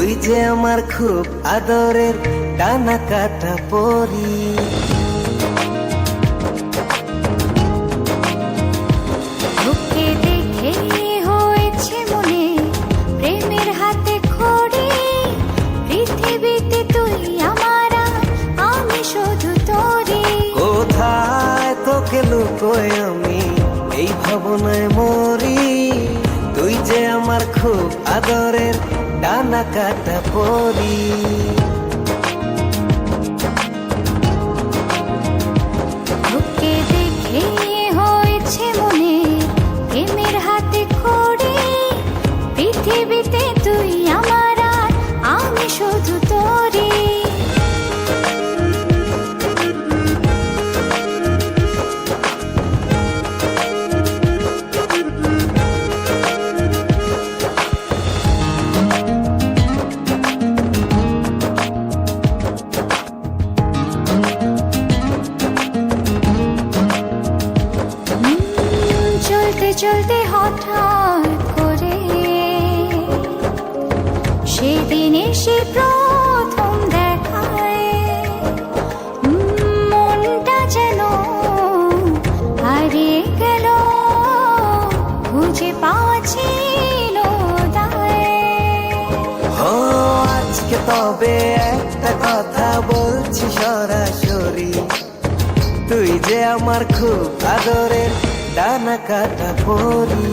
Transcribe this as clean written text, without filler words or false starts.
তুই যে আমার খুব আদরের ডানা কাটা পরি। তোকে দেখে হয়েছে মনে প্রেমের হাতে খড়ি, পৃথিবীতে তুই আমার আমি শুধু তোরি। কোথায় তোকে লুকোয় আমি এই ভাবনায় মরি, তুই যে আমার খুব আদরের ডানা কাটা পরি। তোকে দেখে হয়েছে মনে প্রেমের হাতে খড়ি, পৃথিবীতে তুই আমার আমি শুধু তোরি। চলতে চলতে হঠাৎ করে সেদিন এসে প্রথম দেখায়, মনটা যেন হারিয়ে গেল, খুঁজে পাওয়া ছিল দায়। ও আজকে তবে একটা কথা বলছি সরাসরি, তুই যে আমার খুব আদরের ডানা কাটা পরি।